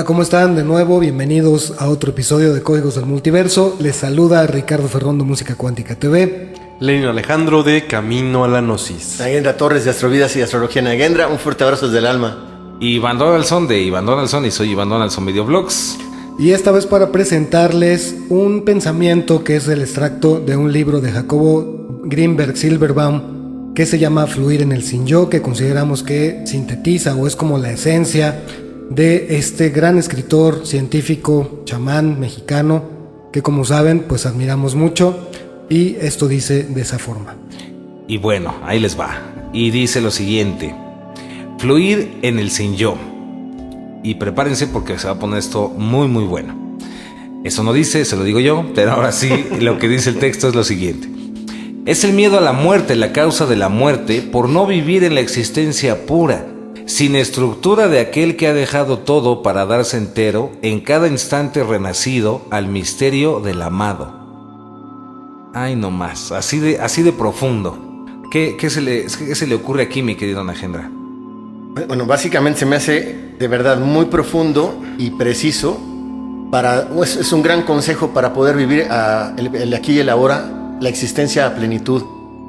Hola, ¿cómo están? De nuevo, bienvenidos a otro episodio de Códigos del Multiverso. Les saluda Ricardo Ferrondo, Música Cuántica TV. Lenino Alejandro de Camino a la Gnosis. Nagendra Torres de Astrovidas y Astrología Nagendra, un fuerte abrazo desde el alma. Iván Donaldson de Iván Donaldson y soy Iván Donaldson Videoblogs. Y esta vez para presentarles un pensamiento que es el extracto de un libro de Jacobo Greenberg Silverbaum que se llama Fluir en el Sin Yo, que consideramos que sintetiza o es como la esencia de este gran escritor, científico, chamán mexicano, que como saben, pues admiramos mucho, y esto dice de esa forma. Y bueno, ahí les va. Y dice lo siguiente: fluir en el sin yo. Y prepárense porque se va a poner esto muy muy bueno. Eso no dice, se lo digo yo, pero ahora sí, lo que dice el texto es lo siguiente. Es el miedo a la muerte la causa de la muerte por no vivir en la existencia pura, sin estructura de aquel que ha dejado todo para darse entero, en cada instante renacido, al misterio del amado. Ay, no más, así de profundo. ¿Qué se le ocurre aquí, mi querido Nagendra? Bueno, básicamente se me hace de verdad muy profundo y preciso. Es un gran consejo para poder vivir el aquí y el ahora, la existencia a plenitud.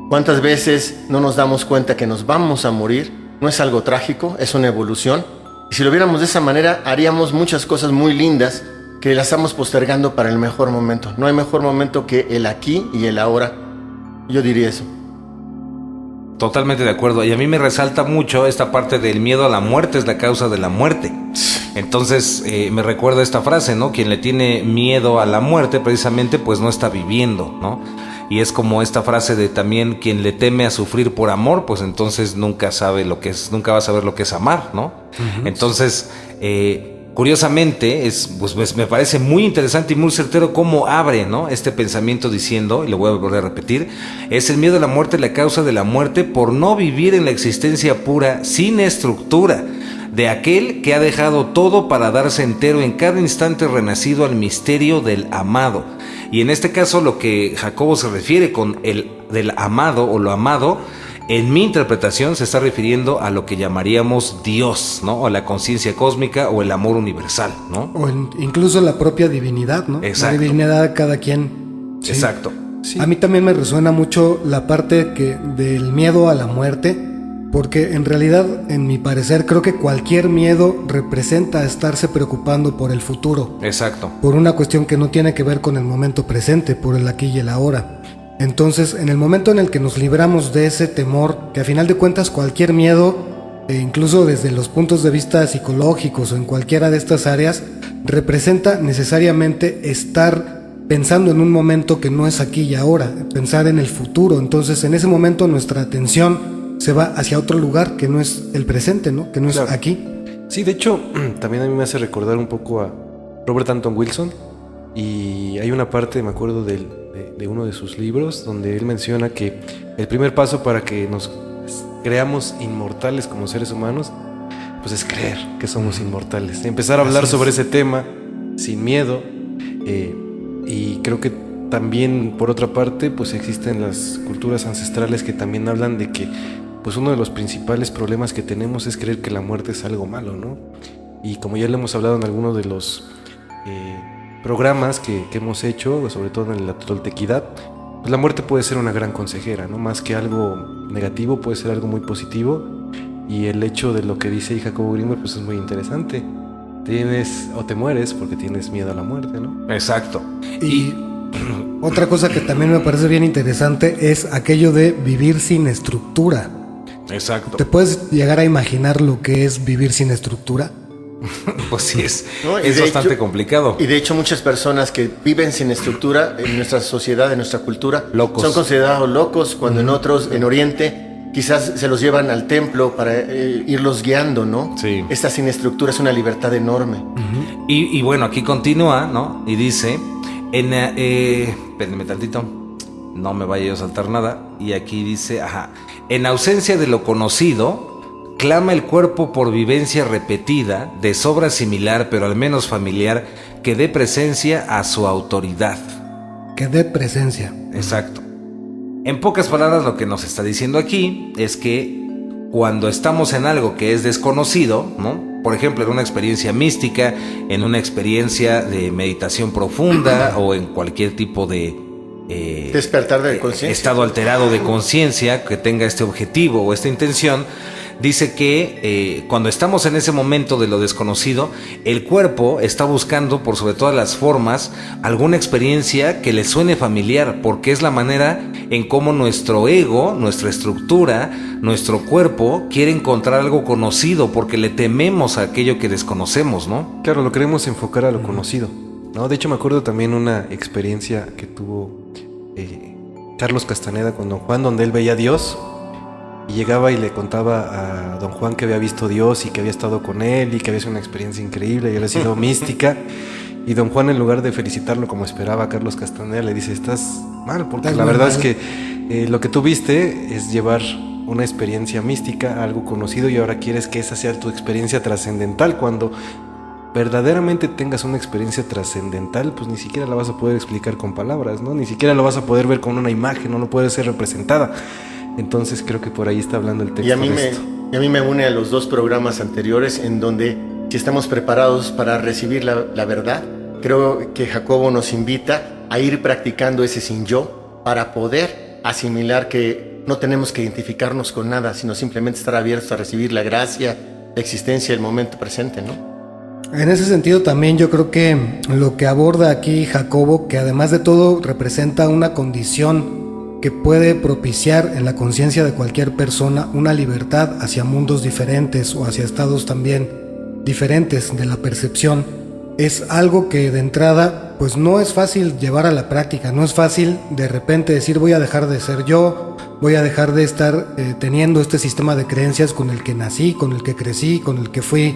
¿Cuántas veces no nos damos cuenta que nos vamos a morir? No es algo trágico, es una evolución. Y si lo viéramos de esa manera, haríamos muchas cosas muy lindas que las estamos postergando para el mejor momento. No hay mejor momento que el aquí y el ahora. Yo diría eso. Totalmente de acuerdo. Y a mí me resalta mucho esta parte del miedo a la muerte es la causa de la muerte. Entonces me recuerda esta frase, ¿no? Quien le tiene miedo a la muerte precisamente pues no está viviendo, ¿no? Y es como esta frase de también quien le teme a sufrir por amor, pues entonces nunca va a saber lo que es amar, ¿no? Uh-huh. Entonces, curiosamente, pues me parece muy interesante y muy certero cómo abre, ¿no? Este pensamiento diciendo, y lo voy a volver a repetir, es el miedo a la muerte la causa de la muerte por no vivir en la existencia pura, sin estructura, de aquel que ha dejado todo para darse entero en cada instante renacido al misterio del amado. Y en este caso lo que Jacobo se refiere con el del amado o lo amado, en mi interpretación se está refiriendo a lo que llamaríamos Dios, ¿no? O la conciencia cósmica o el amor universal, ¿no? O incluso la propia divinidad, ¿no? Exacto. La divinidad de cada quien. Sí. Exacto. Sí. A mí también me resuena mucho la parte del miedo a la muerte, porque en realidad, en mi parecer, creo que cualquier miedo representa estarse preocupando por el futuro. Exacto. Por una cuestión que no tiene que ver con el momento presente, por el aquí y el ahora. Entonces, en el momento en el que nos libramos de ese temor, que a final de cuentas cualquier miedo, incluso desde los puntos de vista psicológicos o en cualquiera de estas áreas, representa necesariamente estar pensando en un momento que no es aquí y ahora, pensar en el futuro. Entonces, en ese momento nuestra atención se va hacia otro lugar que no es el presente, ¿no? Que no es claro. Aquí. Sí, de hecho, también a mí me hace recordar un poco a Robert Anton Wilson. Y hay una parte, me acuerdo de uno de sus libros, donde él menciona que el primer paso para que nos creamos inmortales como seres humanos, pues es creer que somos inmortales. Empezar a hablar sobre ese tema sin miedo. Y creo que también, por otra parte, pues existen las culturas ancestrales que también hablan de que pues uno de los principales problemas que tenemos es creer que la muerte es algo malo, ¿no? Y como ya le hemos hablado en algunos de los programas que hemos hecho, sobre todo en la toltequidad, pues la muerte puede ser una gran consejera, ¿no? Más que algo negativo, puede ser algo muy positivo. Y el hecho de lo que dice Jacobo Greenberg pues es muy interesante. Tienes o te mueres porque tienes miedo a la muerte, ¿no? Exacto. Y otra cosa que también me parece bien interesante es aquello de vivir sin estructura. Exacto. ¿Te puedes llegar a imaginar lo que es vivir sin estructura? Pues sí, es bastante complicado. Y de hecho muchas personas que viven sin estructura en nuestra sociedad, en nuestra cultura, locos. Son considerados locos, cuando en otros, en Oriente, quizás se los llevan al templo para irlos guiando, ¿no? Sí. Esta sin estructura es una libertad enorme. Uh-huh. Y bueno, aquí continúa, ¿no? Y dice, espérenme tantito, no me vaya yo a saltar nada. Y aquí dice, en ausencia de lo conocido, clama el cuerpo por vivencia repetida, de sobra similar, pero al menos familiar, que dé presencia a su autoridad. Que dé presencia. Exacto. En pocas palabras, lo que nos está diciendo aquí es que cuando estamos en algo que es desconocido, ¿no? por ejemplo, en una experiencia mística, en una experiencia de meditación profunda o en cualquier tipo de despertar de conciencia, estado alterado de conciencia que tenga este objetivo o esta intención. Dice que cuando estamos en ese momento de lo desconocido, el cuerpo está buscando por sobre todas las formas alguna experiencia que le suene familiar, porque es la manera en cómo nuestro ego, nuestra estructura, nuestro cuerpo quiere encontrar algo conocido, porque le tememos a aquello que desconocemos, ¿no? Claro, lo queremos enfocar a lo conocido, ¿no? De hecho, me acuerdo también una experiencia que tuvo Carlos Castaneda con Don Juan, donde él veía a Dios. Y llegaba y le contaba a Don Juan que había visto a Dios y que había estado con él y que había sido una experiencia increíble y había sido mística. Y Don Juan, en lugar de felicitarlo como esperaba a Carlos Castaneda, le dice: estás mal, porque la verdad es que lo que tú viste es llevar una experiencia mística a algo conocido y ahora quieres que esa sea tu experiencia trascendental. Cuando verdaderamente tengas una experiencia trascendental, pues ni siquiera la vas a poder explicar con palabras, ¿no? Ni siquiera lo vas a poder ver con una imagen, no lo puede ser representada. Entonces creo que por ahí está hablando el texto. Y a mí me une a los dos programas anteriores, en donde si estamos preparados para recibir la verdad, creo que Jacobo nos invita a ir practicando ese sin yo para poder asimilar que no tenemos que identificarnos con nada, sino simplemente estar abiertos a recibir la gracia, la existencia, el momento presente, ¿no? En ese sentido también yo creo que lo que aborda aquí Jacobo, que además de todo representa una condición que puede propiciar en la conciencia de cualquier persona una libertad hacia mundos diferentes o hacia estados también diferentes de la percepción, es algo que de entrada pues no es fácil llevar a la práctica. No es fácil de repente decir: voy a dejar de ser yo, voy a dejar de estar teniendo este sistema de creencias con el que nací, con el que crecí, con el que fui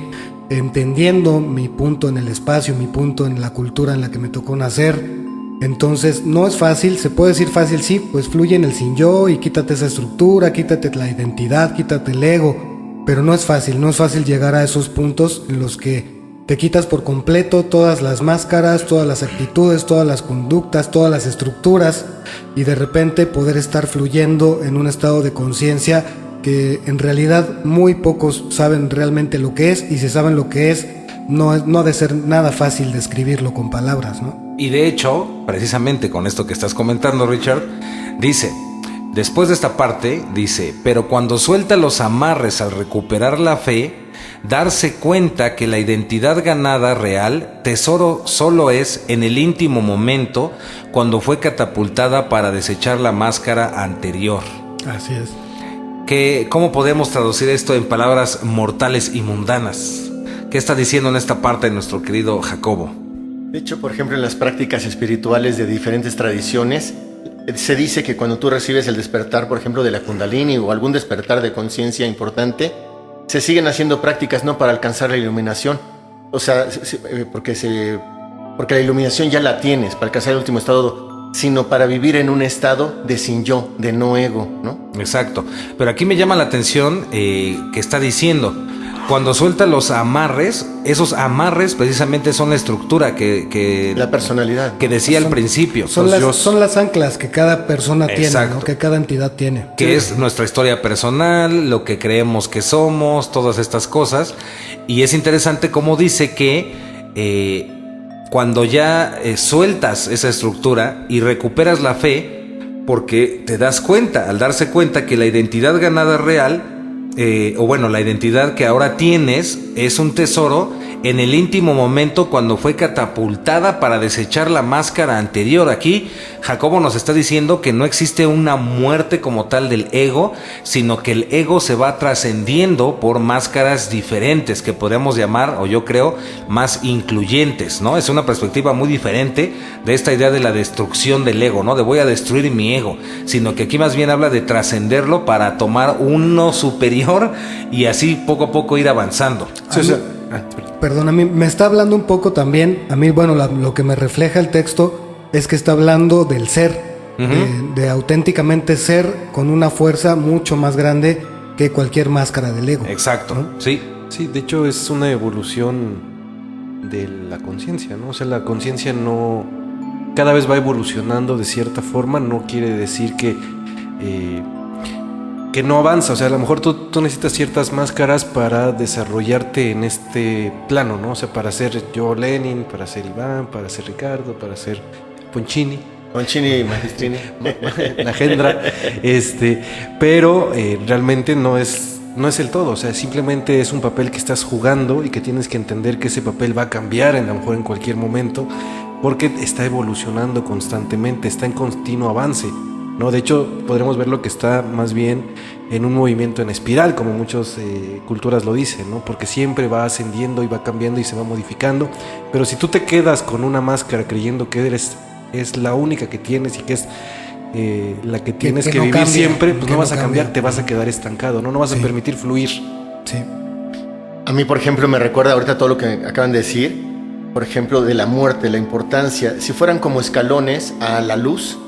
entendiendo mi punto en el espacio, mi punto en la cultura en la que me tocó nacer. Entonces no es fácil. Se puede decir fácil, sí, pues fluye en el sin yo y quítate esa estructura, quítate la identidad, quítate el ego, pero no es fácil llegar a esos puntos en los que te quitas por completo todas las máscaras, todas las actitudes, todas las conductas, todas las estructuras, y de repente poder estar fluyendo en un estado de conciencia que en realidad muy pocos saben realmente lo que es, y si saben lo que es, no ha de ser nada fácil describirlo con palabras, ¿no? Y de hecho, precisamente con esto que estás comentando, Richard, dice, después de esta parte, dice: pero cuando suelta los amarres al recuperar la fe, darse cuenta que la identidad ganada real, tesoro solo es en el íntimo momento cuando fue catapultada para desechar la máscara anterior. Así es. ¿Cómo podemos traducir esto en palabras mortales y mundanas? ¿Qué está diciendo en esta parte nuestro querido Jacobo? De hecho, por ejemplo, en las prácticas espirituales de diferentes tradiciones, se dice que cuando tú recibes el despertar, por ejemplo, de la Kundalini o algún despertar de conciencia importante, se siguen haciendo prácticas no para alcanzar la iluminación, o sea, porque la iluminación ya la tienes, para alcanzar el último estado, sino para vivir en un estado de sin yo, de no ego, ¿no? Exacto. Pero aquí me llama la atención que está diciendo: cuando suelta los amarres, esos amarres precisamente son la estructura que la personalidad que decía al principio. Son las anclas que cada persona tiene, ¿no? Que cada entidad tiene. Que es nuestra historia personal, lo que creemos que somos, todas estas cosas. Y es interesante cómo dice que cuando ya sueltas esa estructura y recuperas la fe, porque te das cuenta, al darse cuenta que la identidad ganada real, la identidad que ahora tienes es un tesoro en el íntimo momento cuando fue catapultada para desechar la máscara anterior. Aquí Jacobo nos está diciendo que no existe una muerte como tal del ego, sino que el ego se va trascendiendo por máscaras diferentes que podemos llamar, o yo creo, más incluyentes, ¿no? Es una perspectiva muy diferente de esta idea de la destrucción del ego, ¿no? De voy a destruir mi ego, sino que aquí más bien habla de trascenderlo para tomar uno superior y así poco a poco ir avanzando. Perdón, a mí me está hablando un poco también, a mí, bueno, lo que me refleja el texto es que está hablando del ser, de auténticamente ser con una fuerza mucho más grande que cualquier máscara del ego. Exacto, ¿no? Sí. Sí, de hecho es una evolución de la conciencia, ¿no? O sea, la conciencia no... cada vez va evolucionando de cierta forma, no quiere decir que que no avanza. O sea, a lo mejor tú necesitas ciertas máscaras para desarrollarte en este plano, ¿no? O sea, para ser yo Lenin, para ser Iván, para ser Ricardo, para ser Ponchini. Ponchini y Magistrini. La Gendra. Pero realmente no es el todo. O sea, simplemente es un papel que estás jugando y que tienes que entender que ese papel va a cambiar a lo mejor en cualquier momento, porque está evolucionando constantemente, está en continuo avance, ¿no? De hecho, podremos verlo que está más bien en un movimiento en espiral, como muchas culturas lo dicen, ¿no? Porque siempre va ascendiendo y va cambiando y se va modificando. Pero si tú te quedas con una máscara creyendo que es la única que tienes y que es la que tienes que no vivir cambia, siempre, pues no vas a cambiar, cambia. te vas a quedar estancado, ¿no? No vas a permitir fluir. Sí. A mí, por ejemplo, me recuerda ahorita todo lo que acaban de decir, por ejemplo, de la muerte, la importancia. Si fueran como escalones a la luz,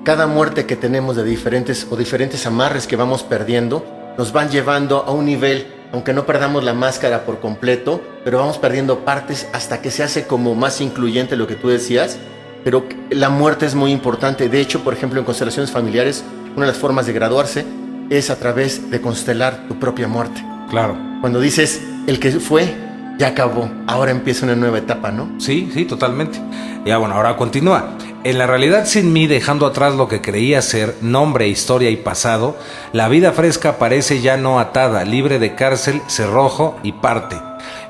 cada muerte que tenemos de diferentes amarres que vamos perdiendo, nos van llevando a un nivel, aunque no perdamos la máscara por completo, pero vamos perdiendo partes hasta que se hace como más incluyente lo que tú decías. Pero la muerte es muy importante. De hecho, por ejemplo, en constelaciones familiares, una de las formas de graduarse es a través de constelar tu propia muerte. Claro. Cuando dices, el que fue, ya acabó, ahora empieza una nueva etapa, ¿no? Sí, totalmente. Ya bueno, ahora continúa. En la realidad sin mí, dejando atrás lo que creía ser, nombre, historia y pasado, la vida fresca parece ya no atada, libre de cárcel, cerrojo y parte.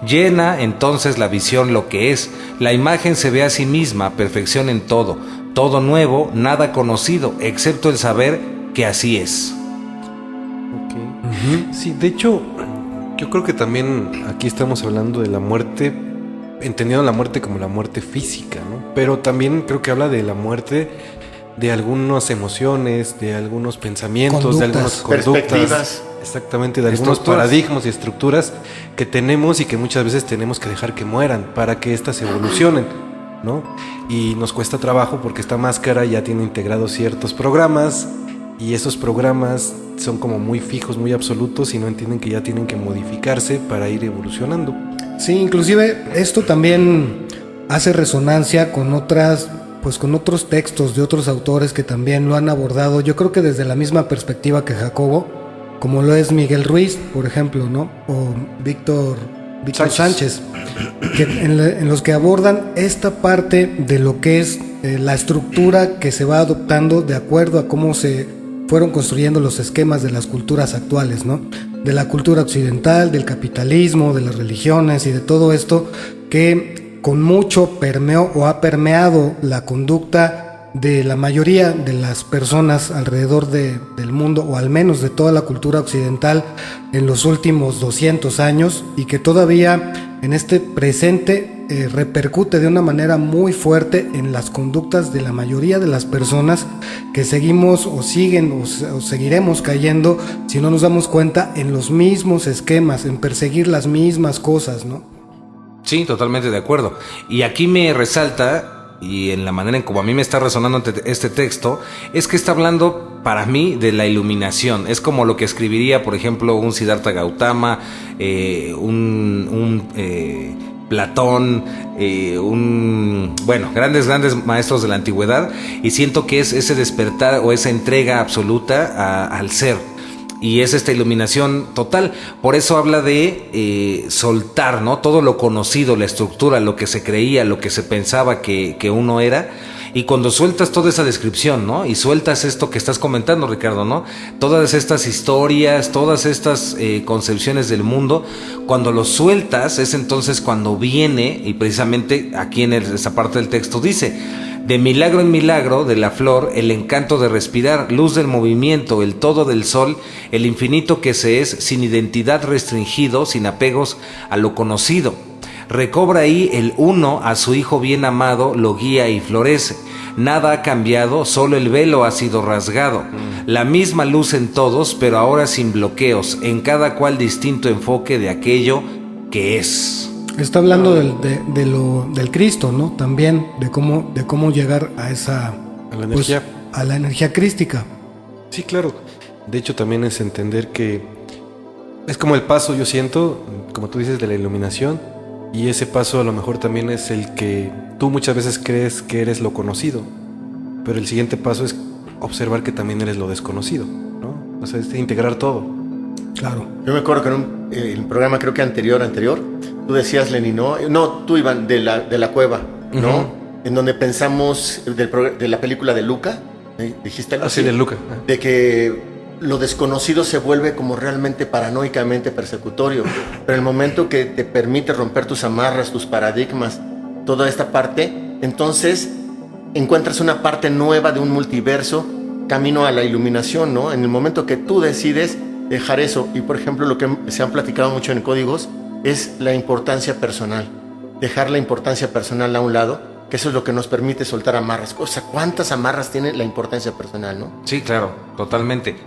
Llena entonces la visión lo que es, la imagen se ve a sí misma, perfección en todo, todo nuevo, nada conocido, excepto el saber que así es. Okay. Sí, de hecho, yo creo que también aquí estamos hablando de la muerte, entendiendo la muerte como la muerte física, ¿no? Pero también creo que habla de la muerte de algunas emociones, de algunos pensamientos, de algunas conductas, perspectivas. Exactamente, de algunos paradigmas y estructuras que tenemos y que muchas veces tenemos que dejar que mueran para que éstas evolucionen, ¿no? Y nos cuesta trabajo porque esta máscara ya tiene integrados ciertos programas y esos programas son como muy fijos, muy absolutos y no entienden que ya tienen que modificarse para ir evolucionando. Sí, inclusive esto también hace resonancia con con otros textos de otros autores que también lo han abordado, yo creo que desde la misma perspectiva que Jacobo, como lo es Miguel Ruiz, por ejemplo, ¿no? O Víctor Sánchez, que en los que abordan esta parte de lo que es la estructura que se va adoptando de acuerdo a cómo se fueron construyendo los esquemas de las culturas actuales, ¿no? De la cultura occidental, del capitalismo, de las religiones y de todo esto que con mucho permeó o ha permeado la conducta de la mayoría de las personas alrededor del mundo, o al menos de toda la cultura occidental en los últimos 200 años, y que todavía en este presente repercute de una manera muy fuerte en las conductas de la mayoría de las personas que seguimos o siguen o seguiremos cayendo, si no nos damos cuenta, en los mismos esquemas, en perseguir las mismas cosas, ¿no? Sí, totalmente de acuerdo. Y aquí me resalta, y en la manera en como a mí me está resonando este texto, es que está hablando para mí de la iluminación. Es como lo que escribiría, por ejemplo, un Siddhartha Gautama, un Platón, grandes maestros de la antigüedad, y siento que es ese despertar o esa entrega absoluta al ser. Y es esta iluminación total. Por eso habla de soltar, ¿no? Todo lo conocido, la estructura, lo que se creía, lo que se pensaba que uno era. Y cuando sueltas toda esa descripción, ¿no? Y sueltas esto que estás comentando, Ricardo, ¿no? Todas estas historias, todas estas concepciones del mundo, cuando lo sueltas es entonces cuando viene, y precisamente aquí en esa parte del texto dice: de milagro en milagro de la flor, el encanto de respirar, luz del movimiento, el todo del sol, el infinito que se es, sin identidad restringido, sin apegos a lo conocido. Recobra ahí el uno a su hijo bien amado, lo guía y florece. Nada ha cambiado, solo el velo ha sido rasgado. La misma luz en todos, pero ahora sin bloqueos, en cada cual distinto enfoque de aquello que es. Está hablando del Cristo, ¿no? También de cómo llegar a esa a la energía, a la energía crística. Sí, claro. De hecho, también es entender que es como el paso, yo siento, como tú dices, de la iluminación, y ese paso a lo mejor también es el que tú muchas veces crees que eres lo conocido, pero el siguiente paso es observar que también eres lo desconocido, ¿no? O sea, es integrar todo. Claro. Yo me acuerdo que en un programa, creo que anterior, tú decías, Lenny, ¿no? No, tú, Iván, de la cueva, ¿no? Ujú. En donde pensamos de la película de Luca, dijiste algo Así así, de Luca. de que lo desconocido se vuelve como realmente paranoicamente persecutorio, pero el momento que te permite romper tus amarras, tus paradigmas, toda esta parte, entonces encuentras una parte nueva de un multiverso, camino a la iluminación, ¿no? En el momento que tú decides dejar eso, y por ejemplo lo que se han platicado mucho en códigos es la importancia personal, dejar la importancia personal a un lado, que eso es lo que nos permite soltar amarras. O sea, ¿cuántas amarras tiene la importancia personal, no? Sí, claro, totalmente.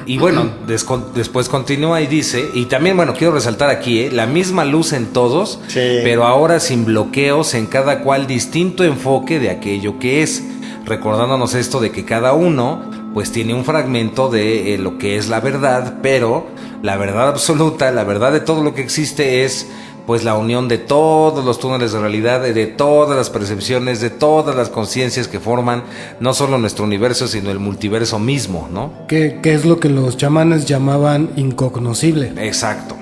Y bueno, después continúa y dice, y también, bueno, quiero resaltar aquí, la misma luz en todos, Sí. pero ahora sin bloqueos, en cada cual distinto enfoque de aquello que es, recordándonos esto de que cada uno pues tiene un fragmento de lo que es la verdad, pero la verdad absoluta, la verdad de todo lo que existe es pues la unión de todos los túneles de realidad, de todas las percepciones, de todas las conciencias que forman no solo nuestro universo, sino el multiverso mismo, ¿no? Que es lo que los chamanes llamaban incognoscible. Exacto,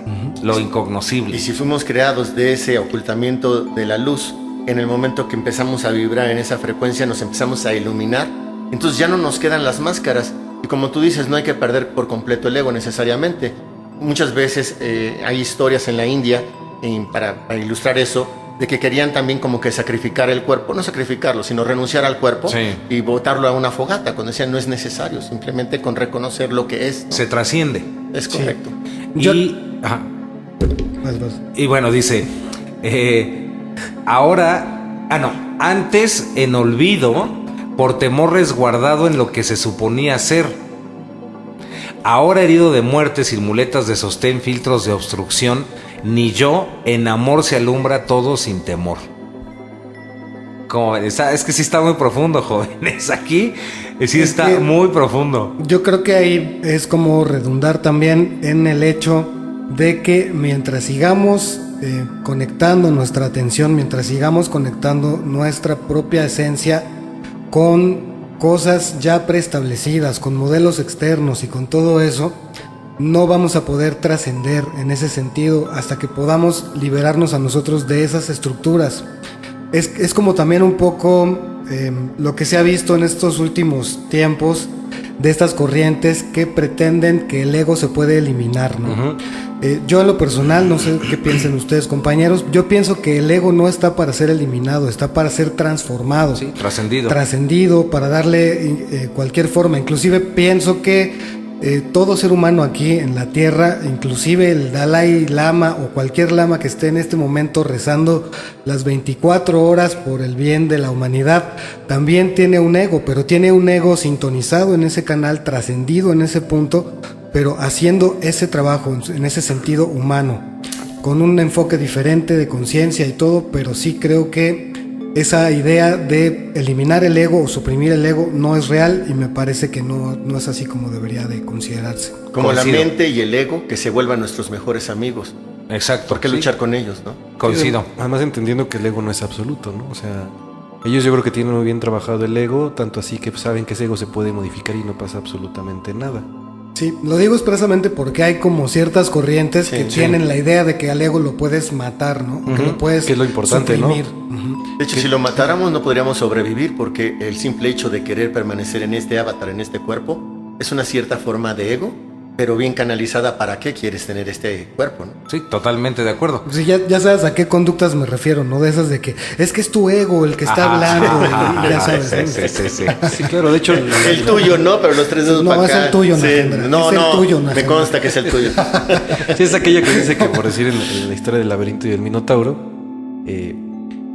lo incognoscible. Y si fuimos creados de ese ocultamiento de la luz, en el momento que empezamos a vibrar en esa frecuencia, nos empezamos a iluminar, entonces ya no nos quedan las máscaras. Y como tú dices, no hay que perder por completo el ego necesariamente. Muchas veces hay historias en la India, para ilustrar eso, de que querían también como que sacrificar el cuerpo, no sacrificarlo, sino renunciar al cuerpo, sí, y botarlo a una fogata, cuando decían no es necesario, simplemente con reconocer lo que es, ¿no? Se trasciende. Es correcto. Yo- Ajá. Vas. Y bueno, dice, antes en olvido, por temor resguardado en lo que se suponía ser. Ahora herido de muerte, sin muletas de sostén, filtros de obstrucción, ni yo, en amor se alumbra todo sin temor. Como ven, es que sí está muy profundo, jóvenes. Aquí sí Es está que- muy profundo. Yo creo que ahí es como redundar también en el hecho de que mientras sigamos conectando nuestra atención, mientras sigamos conectando nuestra propia esencia con cosas ya preestablecidas, con modelos externos y con todo eso, no vamos a poder trascender en ese sentido hasta que podamos liberarnos a nosotros de esas estructuras. Es como también un poco lo que se ha visto en estos últimos tiempos de estas corrientes que pretenden que el ego se puede eliminar, ¿no? Ujú. Yo en lo personal, no sé qué piensen ustedes, compañeros, yo pienso que el ego no está para ser eliminado, está para ser transformado, Sí, trascendido. trascendido, para darle cualquier forma. Inclusive pienso que todo ser humano aquí en la Tierra, inclusive el Dalai Lama o cualquier lama que esté en este momento rezando las 24 horas por el bien de la humanidad, también tiene un ego, pero tiene un ego sintonizado en ese canal, trascendido en ese punto, pero haciendo ese trabajo en ese sentido humano, con un enfoque diferente de conciencia y todo, pero sí creo que esa idea de eliminar el ego o suprimir el ego no es real y me parece que no es así como debería de considerarse. Como la Coincido. mente y el ego que se vuelvan nuestros mejores amigos. Exacto. ¿Por qué sí. luchar con ellos, no? Coincido. Además entendiendo que el ego no es absoluto, ¿no? O sea, ellos yo creo que tienen muy bien trabajado el ego, tanto así que saben que ese ego se puede modificar y no pasa absolutamente nada. Sí, lo digo expresamente porque hay como ciertas corrientes que sí. tienen la idea de que al ego lo puedes matar, ¿no? O que Ujú, lo puedes que es lo importante, ¿no? suprimir. Ujú. De hecho, si lo matáramos no podríamos sobrevivir porque el simple hecho de querer permanecer en este avatar, en este cuerpo, es una cierta forma de ego, pero bien canalizada para qué quieres tener este cuerpo, ¿no? Sí, totalmente de acuerdo. Sí, ya sabes a qué conductas me refiero, ¿no? De esas de que es tu ego el que está hablando, y ya sabes, ¿no? Sí. Sí, claro, de hecho, El tuyo, ¿no? Pero los tres dedos No, para es acá. el tuyo, Sí, Najendra. no, Es el no, tuyo, me Najendra. consta que es el tuyo. sí es aquella que dice que, por decir en la historia del laberinto y del Minotauro,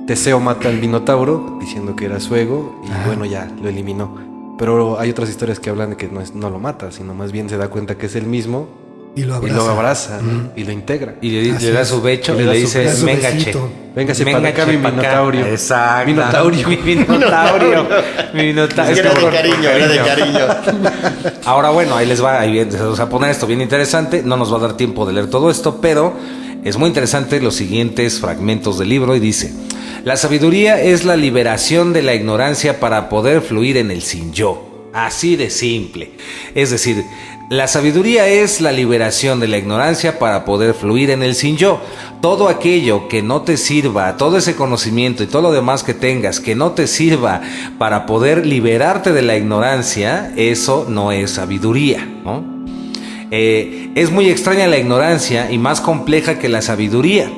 Teseo mata al Minotauro diciendo que era su ego y bueno, ya lo eliminó. Pero hay otras historias que hablan de que no lo mata, sino más bien se da cuenta que es el mismo Y lo y abraza. lo abraza y lo integra. Y le Así da es. su becho Le y da le su- dice, le da su venga, che. besito. Véngase para acá, mi pa' acá". Minotaurio. Exacto. Minotaurio. Mi Minotaurio. Mi Minotaurio. Es que era de cariño, era de cariño. Ahora bueno, ahí les va, vamos a poner esto bien interesante. No nos va a dar tiempo de leer todo esto, pero es muy interesante los siguientes fragmentos del libro y dice: la sabiduría es la liberación de la ignorancia para poder fluir en el sin yo. Así de simple. Es decir, la sabiduría es la liberación de la ignorancia para poder fluir en el sin yo. Todo aquello que no te sirva, todo ese conocimiento y todo lo demás que tengas que no te sirva para poder liberarte de la ignorancia, eso no es sabiduría, ¿no? Es muy extraña la ignorancia y más compleja que la sabiduría.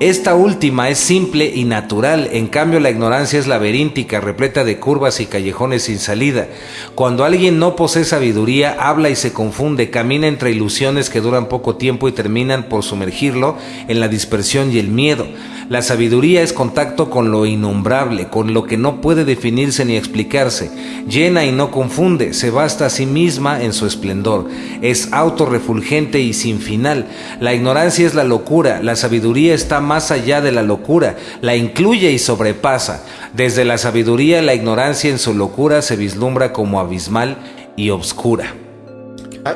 Esta última es simple y natural, en cambio la ignorancia es laberíntica, repleta de curvas y callejones sin salida. Cuando alguien no posee sabiduría, habla y se confunde, camina entre ilusiones que duran poco tiempo y terminan por sumergirlo en la dispersión y el miedo. La sabiduría es contacto con lo innombrable, con lo que no puede definirse ni explicarse. Llena y no confunde, se basta a sí misma en su esplendor. Es autorrefulgente y sin final. La ignorancia es la locura, la sabiduría está más allá de la locura, la incluye y sobrepasa. Desde la sabiduría, la ignorancia en su locura se vislumbra como abismal y obscura.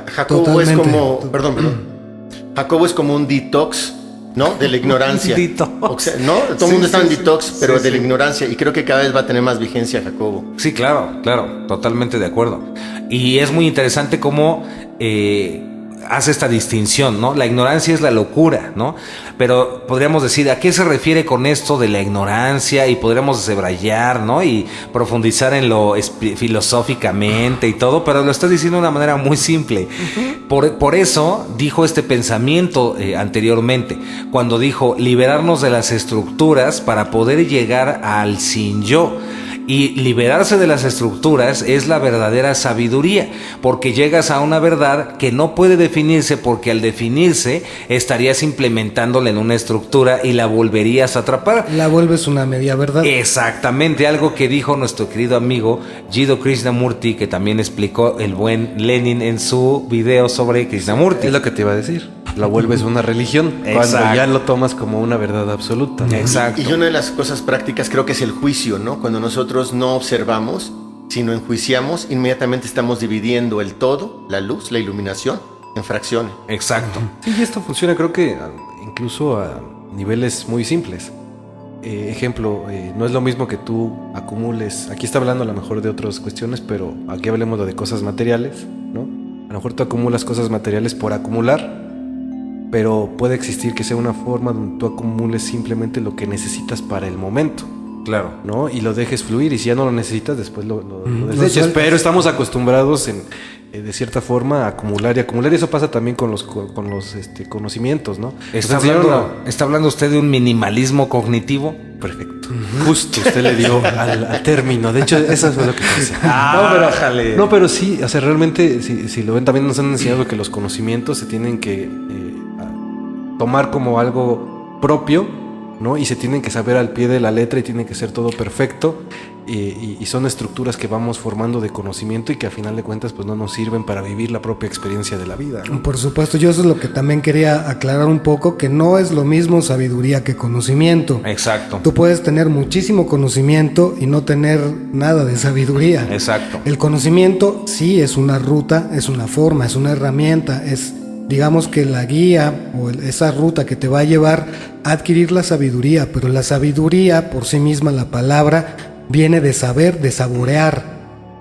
Jacobo Totalmente. es como, perdón. Jacobo es como un detox, ¿no? De la ignorancia. Detox. O sea, ¿no? Todo el mundo está en detox, pero de la ignorancia. Y creo que cada vez va a tener más vigencia Jacobo. Sí, claro, totalmente de acuerdo. Y es muy interesante cómo hace esta distinción, ¿no? La ignorancia es la locura, ¿no? Pero podríamos decir, ¿a qué se refiere con esto de la ignorancia? Y podríamos debrayar, ¿no? Y profundizar en lo filosóficamente y todo, pero lo estás diciendo de una manera muy simple. Por eso dijo este pensamiento anteriormente, cuando dijo liberarnos de las estructuras para poder llegar al sin yo. Y liberarse de las estructuras es la verdadera sabiduría, porque llegas a una verdad que no puede definirse, porque al definirse estarías implementándola en una estructura y la volverías a atrapar. La vuelves una media verdad. Exactamente, algo que dijo nuestro querido amigo Jiddu Krishnamurti, que también explicó el buen Lenin en su video sobre Krishnamurti. Es lo que te iba a decir. La vuelves una religión cuando Exacto. ya lo tomas como una verdad absoluta, ¿no? Exacto. Y una de las cosas prácticas creo que es el juicio, ¿no? Cuando nosotros no observamos, sino enjuiciamos, inmediatamente estamos dividiendo el todo, la luz, la iluminación, en fracciones. Exacto. Sí, y esto funciona creo que incluso a niveles muy simples. Ejemplo, no es lo mismo que tú acumules, aquí está hablando a lo mejor de otras cuestiones, pero aquí hablemos de cosas materiales, ¿no? A lo mejor tú acumulas cosas materiales por acumular, pero puede existir que sea una forma donde tú acumules simplemente lo que necesitas para el momento, Claro. ¿no? Y lo dejes fluir, y si ya no lo necesitas, después lo Lo deseches. sueltas. Pero estamos acostumbrados de cierta forma a acumular y acumular, y eso pasa también con los conocimientos, ¿no? ¿Está Nos enseñaron ¿Está hablando usted de un minimalismo cognitivo? Perfecto. Justo usted le dio al término. De hecho, eso es lo que pensé. Ájale. No, pero sí, o sea, realmente, si lo ven, también nos han enseñado que los conocimientos se tienen que tomar como algo propio, ¿no? Y se tienen que saber al pie de la letra y tiene que ser todo perfecto. Y son estructuras que vamos formando de conocimiento y que a final de cuentas pues no nos sirven para vivir la propia experiencia de la vida, ¿no? Por supuesto, yo eso es lo que también quería aclarar un poco, que no es lo mismo sabiduría que conocimiento. Exacto. Tú puedes tener muchísimo conocimiento y no tener nada de sabiduría. Exacto. El conocimiento sí es una ruta, es una forma, es una herramienta, es digamos que la guía o esa ruta que te va a llevar a adquirir la sabiduría, pero la sabiduría por sí misma, la palabra, viene de saber, de saborear.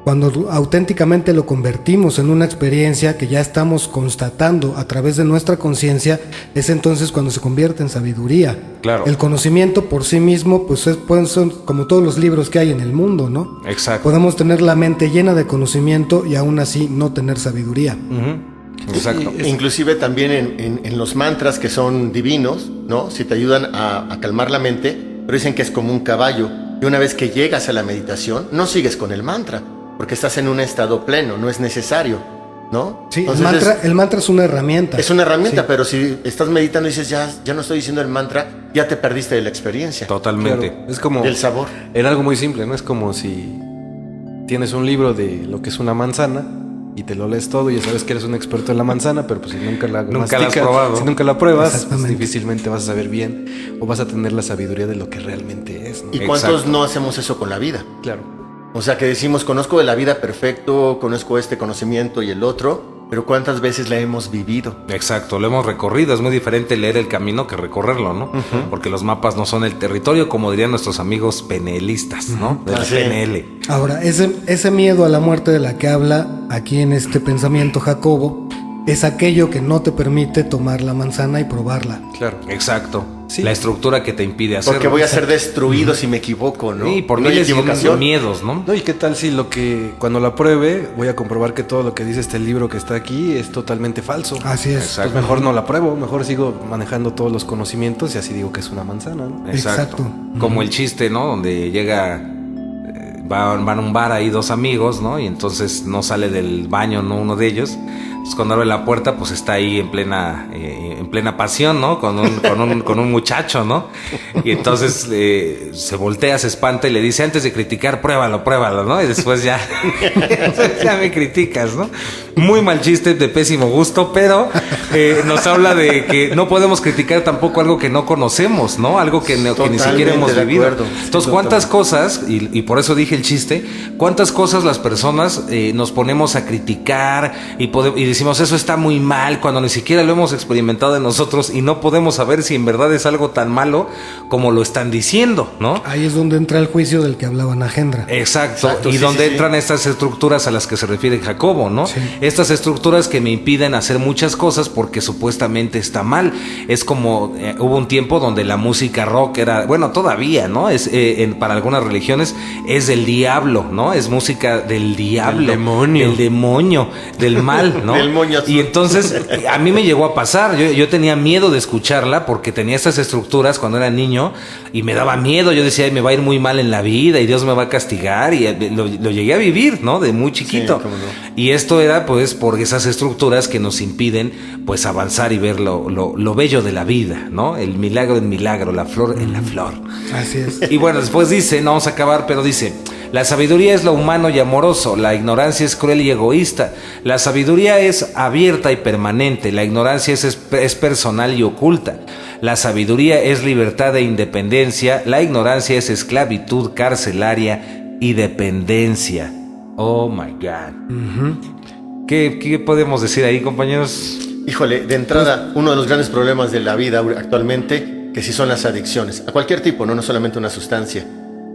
Cuando auténticamente lo convertimos en una experiencia que ya estamos constatando a través de nuestra conciencia, es entonces cuando se convierte en sabiduría. Claro. El conocimiento por sí mismo, pues pueden ser como todos los libros que hay en el mundo, ¿no? Exacto. Podemos tener la mente llena de conocimiento y aún así no tener sabiduría. Ujú. Exacto. Inclusive también en los mantras que son divinos, ¿no? Si te ayudan a calmar la mente, pero dicen que es como un caballo. Y una vez que llegas a la meditación, no sigues con el mantra, porque estás en un estado pleno, no es necesario, ¿no? Sí, Entonces el mantra es una herramienta. es una herramienta, Sí. pero si estás meditando y dices, ya no estoy diciendo el mantra, ya te perdiste de la experiencia, Totalmente. Claro, es como del sabor. era algo muy simple, ¿no? Es como si tienes un libro de lo que es una manzana y te lo lees todo y ya sabes que eres un experto en la manzana, pero pues si nunca la Nunca la has masticas, probado. si nunca la pruebas, pues Exactamente. difícilmente vas a saber bien o vas a tener la sabiduría de lo que realmente es, ¿no? ¿Y cuántos Exacto. no hacemos eso con la vida? Claro. O sea, que decimos, conozco de la vida perfecto, conozco este conocimiento y el otro, pero ¿cuántas veces la hemos vivido? Exacto, lo hemos recorrido. Es muy diferente leer el camino que recorrerlo, ¿no? Porque los mapas no son el territorio, como dirían nuestros amigos PNListas, ¿no? De la PNL. Ahora, ese miedo a la muerte de la que habla aquí en este pensamiento Jacobo es aquello que no te permite tomar la manzana y probarla. Claro. Exacto. Sí. La estructura que te impide hacerlo. Porque voy a ser destruido si me equivoco, ¿no? Sí, por no hay miles de equivocación. miedos, ¿no? No, y qué tal si cuando la pruebe, voy a comprobar que todo lo que dice este libro que está aquí es totalmente falso. Así es. Exacto. Pues mejor no la pruebo, mejor sigo manejando todos los conocimientos y así digo que es una manzana, ¿no? Exacto. Como el chiste, ¿no? Donde llega, van a un bar ahí dos amigos, ¿no? Y entonces no sale del baño, ¿no? Uno de ellos. Entonces cuando abre la puerta, pues está ahí en plena pasión, ¿no? Con un muchacho, ¿no? Y entonces se voltea, se espanta y le dice, antes de criticar, pruébalo, ¿no? Y después ya me criticas, ¿no? Muy mal chiste, de pésimo gusto, pero nos habla de que no podemos criticar tampoco algo que no conocemos, ¿no? Algo que ni siquiera hemos vivido. Acuerdo. Entonces, ¿cuántas cosas, y por eso dije el chiste, cuántas cosas las personas nos ponemos a criticar y decimos, eso está muy mal, cuando ni siquiera lo hemos experimentado en nosotros y no podemos saber si en verdad es algo tan malo como lo están diciendo, ¿no? Ahí es donde entra el juicio del que hablaba Nagendra. Exacto, y sí, donde sí, entran estas estructuras a las que se refiere Jacobo, ¿no? Sí. Estas estructuras que me impiden hacer muchas cosas porque supuestamente está mal. Es como hubo un tiempo donde la música rock era, bueno, todavía, ¿no? Es para algunas religiones es del diablo, ¿no? Es música del diablo, del demonio, del mal, ¿no? Del moño azul. Y entonces a mí me llegó a pasar. Yo tenía miedo de escucharla porque tenía estas estructuras cuando era niño y me daba miedo. Yo decía, "Ay, me va a ir muy mal en la vida y Dios me va a castigar", y lo llegué a vivir, ¿no? De muy chiquito. Sí, cómo no. Y esto era pues por esas estructuras que nos impiden pues avanzar y ver lo bello de la vida, ¿no? El milagro en milagro, la flor en la flor. Así es. Y bueno, después dice, no vamos a acabar, pero dice, la sabiduría es lo humano y amoroso, la ignorancia es cruel y egoísta, la sabiduría es abierta y permanente, la ignorancia es personal y oculta, la sabiduría es libertad e independencia, la ignorancia es esclavitud carcelaria y dependencia. Oh my God. ¿Qué podemos decir ahí, compañeros? Híjole, de entrada, uno de los grandes problemas de la vida actualmente, que sí son las adicciones, a cualquier tipo, no solamente una sustancia.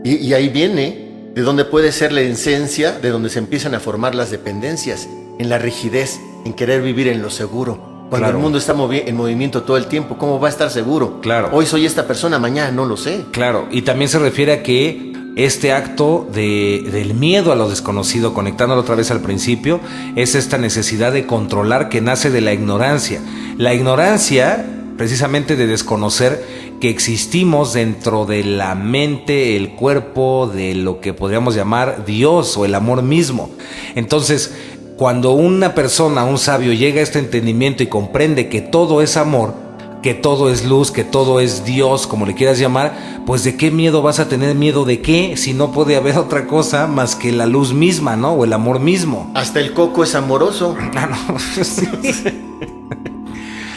Y ahí viene de donde puede ser la esencia, de donde se empiezan a formar las dependencias, en la rigidez, en querer vivir en lo seguro. Cuando Claro. el mundo está en movimiento todo el tiempo, ¿cómo va a estar seguro? Claro. Hoy soy esta persona, mañana no lo sé. Claro, y también se refiere a que este acto del miedo a lo desconocido, conectándolo otra vez al principio, es esta necesidad de controlar que nace de la ignorancia. La ignorancia, precisamente de desconocer que existimos dentro de la mente, el cuerpo, de lo que podríamos llamar Dios o el amor mismo. Entonces, cuando una persona, un sabio, llega a este entendimiento y comprende que todo es amor, que todo es luz, que todo es Dios, como le quieras llamar, pues ¿de qué miedo vas a tener? ¿Miedo de qué? Si no puede haber otra cosa más que la luz misma, ¿no? O el amor mismo. Hasta el coco es amoroso. Ah, no, sí.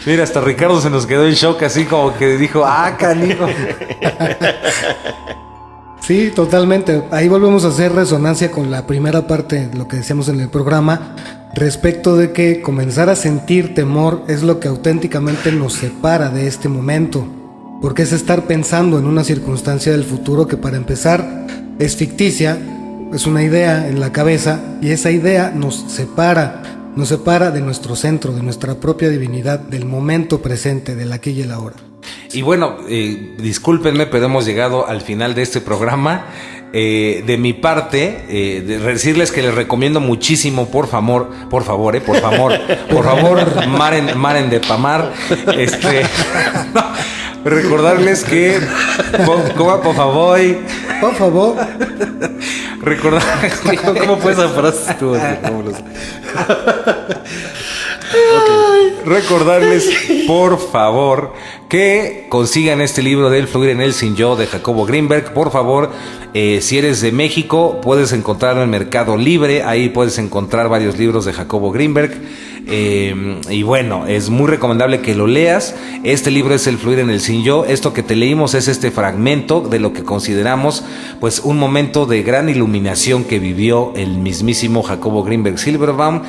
Mira, hasta Ricardo se nos quedó en shock, así como que dijo, canijo. Sí, totalmente. Ahí volvemos a hacer resonancia con la primera parte de lo que decíamos en el programa, respecto de que comenzar a sentir temor es lo que auténticamente nos separa de este momento, porque es estar pensando en una circunstancia del futuro que, para empezar, es ficticia, es una idea en la cabeza, y esa idea nos separa de nuestro centro, de nuestra propia divinidad, del momento presente, del aquí y el ahora. Y bueno, discúlpenme, pero hemos llegado al final de este programa. De mi parte, de decirles que les recomiendo muchísimo, por favor, Maren de Pamar, no, recordarles que, por favor, recordar, ¿cómo fue esa frase? Recordarles, por favor, que consigan este libro de El fluir en él sin yo, de Jacobo Greenberg. Por favor, si eres de México, puedes encontrarlo en Mercado Libre. Ahí puedes encontrar varios libros de Jacobo Greenberg. Y bueno, es muy recomendable que lo leas. Este libro es El fluir en el sin yo. Esto que te leímos es este fragmento de lo que consideramos pues un momento de gran iluminación que vivió el mismísimo Jacobo Greenberg Silverbaum.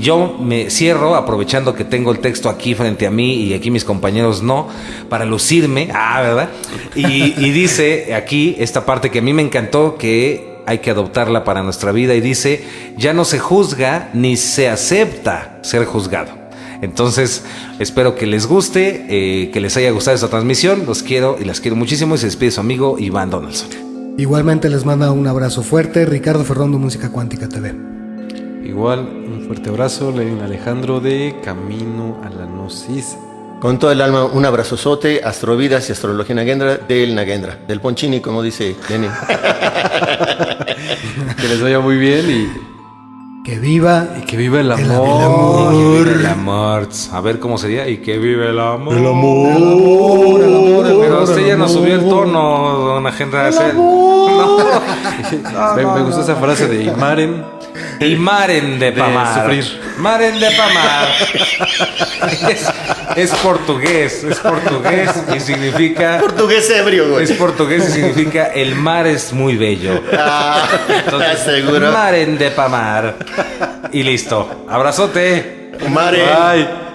Yo me cierro aprovechando que tengo el texto aquí frente a mí y aquí mis compañeros no, para lucirme, ¿verdad? Y dice aquí esta parte que a mí me encantó, que hay que adoptarla para nuestra vida, y dice: ya no se juzga ni se acepta ser juzgado. Entonces espero que les guste, que les haya gustado esta transmisión. Los quiero y las quiero muchísimo, y se despide su amigo Iván Donaldson. Igualmente les manda un abrazo fuerte Ricardo Ferrondo, Música Cuántica TV. Igual, un fuerte abrazo, Lenin Alejandro de Camino a la Gnosis. Con todo el alma, un abrazozote, Astrovidas y Astrología Nagendra, del Ponchini, como dice Lenin. Que les vaya muy bien y que viva el amor. Y que viva el amor. A ver cómo sería. Y que vive el amor. El amor. Pero usted ya nos subió el tono, don Agendra. Me gustó esa frase de Maren de Pamar. sufrir. Maren de Pamar. Es portugués y significa... Portugués ebrio, güey. Es portugués y significa el mar es muy bello. Entonces, seguro. Maren de Pamar. Y listo. Abrazote. Mare. Bye.